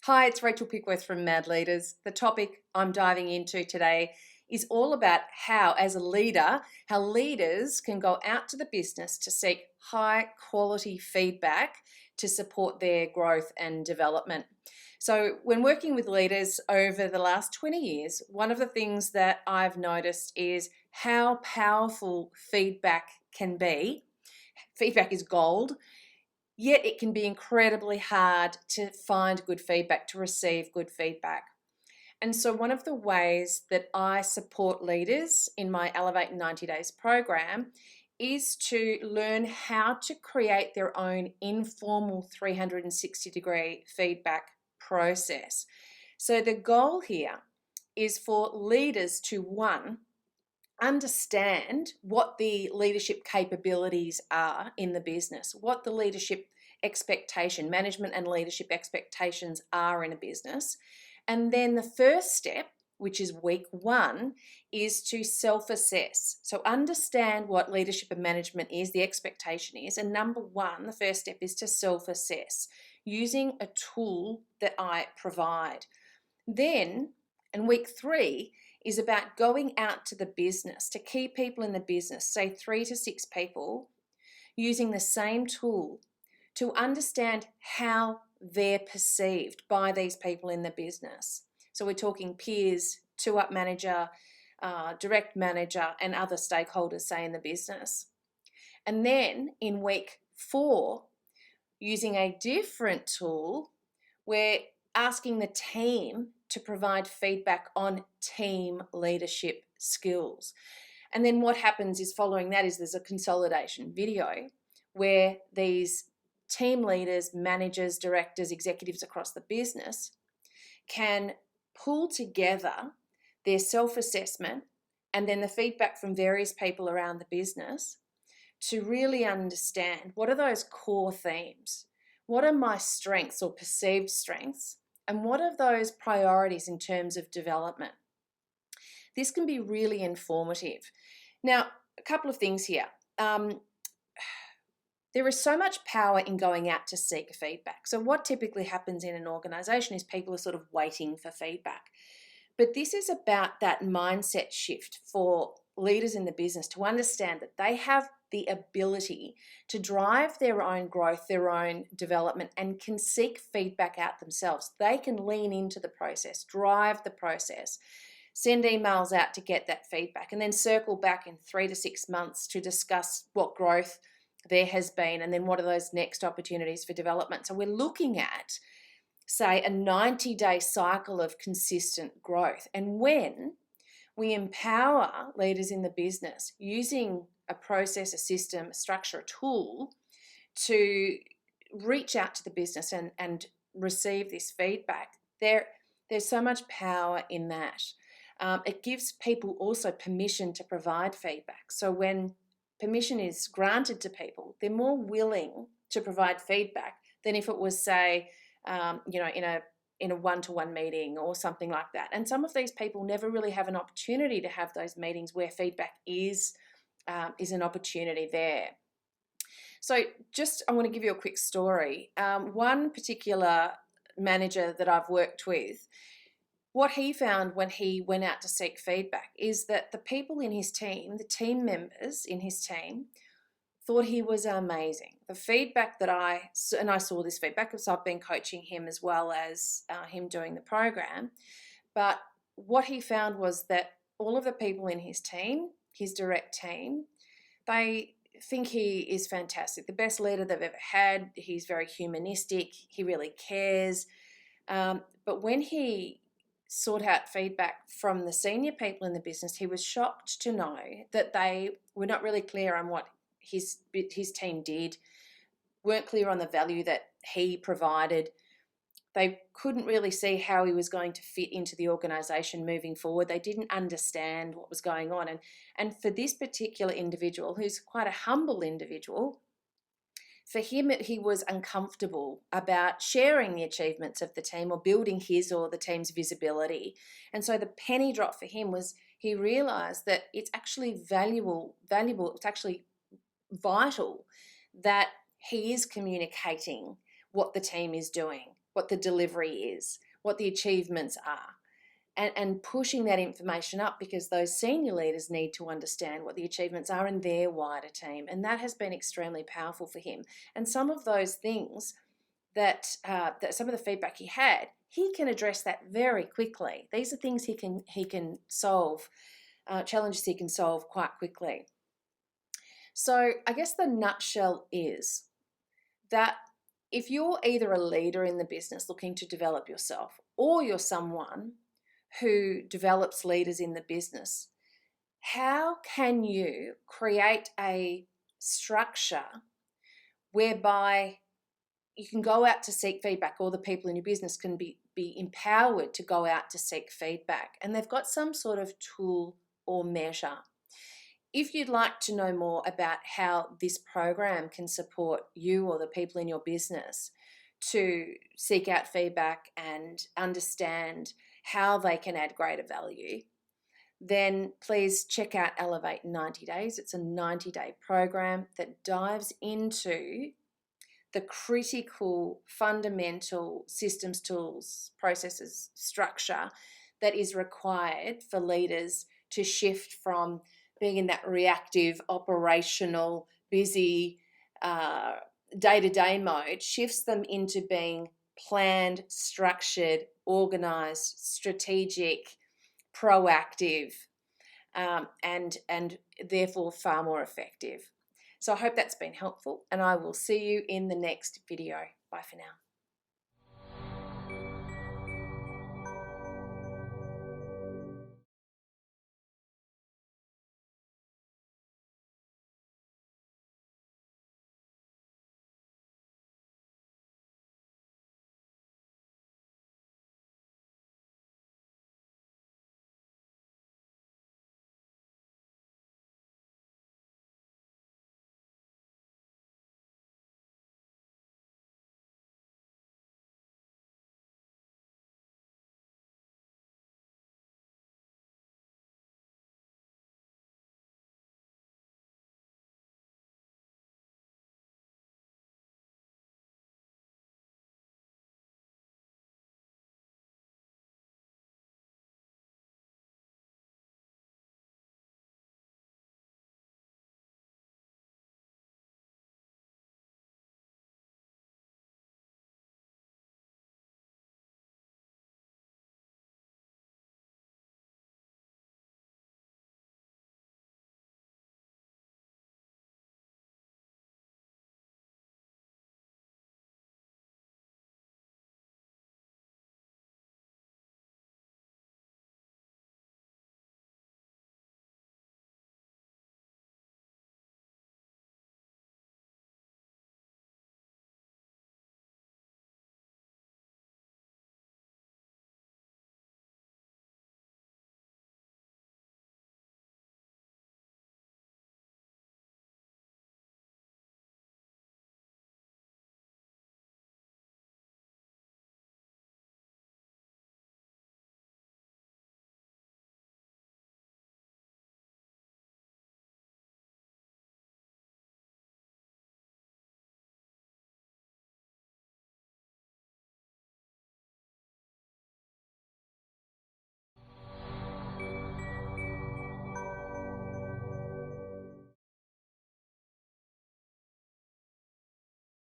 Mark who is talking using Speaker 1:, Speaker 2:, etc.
Speaker 1: Hi, it's Rachel Pickworth from Mad Leaders. The topic I'm diving into today is all about how, as a leader, how leaders can go out to the business to seek high quality feedback to support their growth and development. So, when working with leaders over the last 20 years, one of the things that I've noticed is how powerful feedback can be. Feedback is gold. Yet it can be incredibly hard to find good feedback, to receive good feedback. And so, one of the ways that I support leaders in my Elevate in 90 Days program is to learn how to create their own informal 360-degree feedback process. So, the goal here is for leaders to, one, understand what the leadership capabilities are in the business, what the leadership expectation, management and leadership expectations are in a business. And then the first step, which is week one, is to self-assess. So understand what leadership and management is, the expectation is. And number one, the first step is to self-assess using a tool that I provide. Then, and week three is about going out to the business, to key people in the business, say 3 to 6 people, using the same tool to understand how they're perceived by these people in the business. So we're talking peers, two-up manager, direct manager, and other stakeholders, say, in the business. And then in week 4, using a different tool, we're asking the team to provide feedback on team leadership skills. And then what happens is, following that, is there's a consolidation video where these team leaders, managers, directors, executives across the business can pull together their self-assessment and then the feedback from various people around the business to really understand what are those core themes, what are my strengths or perceived strengths, and what are those priorities in terms of development. This can be really informative. Now, a couple of things here. There is so much power in going out to seek feedback. So what typically happens in an organisation is people are sort of waiting for feedback. But this is about that mindset shift for leaders in the business to understand that they have the ability to drive their own growth, their own development, and can seek feedback out themselves. They can lean into the process, drive the process, send emails out to get that feedback, and then circle back in 3 to 6 months to discuss what growth there has been, and then what are those next opportunities for development. So we're looking at, say, a 90-day cycle of consistent growth. And when we empower leaders in the business using a process, a system, a structure, a tool to reach out to the business and receive this feedback, there's so much power in that. It gives people also permission to provide feedback. So when permission is granted to people, they're more willing to provide feedback than if it was, say, in a one-to-one meeting or something like that. And some of these people never really have an opportunity to have those meetings where feedback is an opportunity there. So I want to give you a quick story. One particular manager that I've worked with, what he found when he went out to seek feedback is that the people in his team, the team members in his team, thought he was amazing. The feedback that I saw this feedback because I've been coaching him as well as him doing the program, but what he found was that all of the people in his team, his direct team, they think he is fantastic, the best leader they've ever had. He's very humanistic. He really cares. But when he sought out feedback from the senior people in the business, he was shocked to know that they were not really clear on what his team did, weren't clear on the value that he provided. They couldn't really see how he was going to fit into the organisation moving forward. They didn't understand what was going on. And for this particular individual, who's quite a humble individual, for him, he was uncomfortable about sharing the achievements of the team or building his or the team's visibility. And so the penny drop for him was he realised that it's actually valuable, it's actually vital that he is communicating what the team is doing, what the delivery is, what the achievements are, and pushing that information up, because those senior leaders need to understand what the achievements are in their wider team. And that has been extremely powerful for him. And some of those things that some of the feedback he had, he can address that very quickly. These are things he can solve, challenges he can solve quite quickly. So I guess the nutshell is that if you're either a leader in the business looking to develop yourself, or you're someone who develops leaders in the business, how can you create a structure whereby you can go out to seek feedback, or the people in your business can be empowered to go out to seek feedback, and they've got some sort of tool or measure? If you'd like to know more about how this program can support you or the people in your business to seek out feedback and understand how they can add greater value, then please check out Elevate 90 Days. It's a 90-day program that dives into the critical, fundamental systems, tools, processes, structure that is required for leaders to shift from being in that reactive, operational, busy, day-to-day mode, shifts them into being planned, structured, organized, strategic, proactive, and therefore far more effective. So I hope that's been helpful, and I will see you in the next video. Bye for now.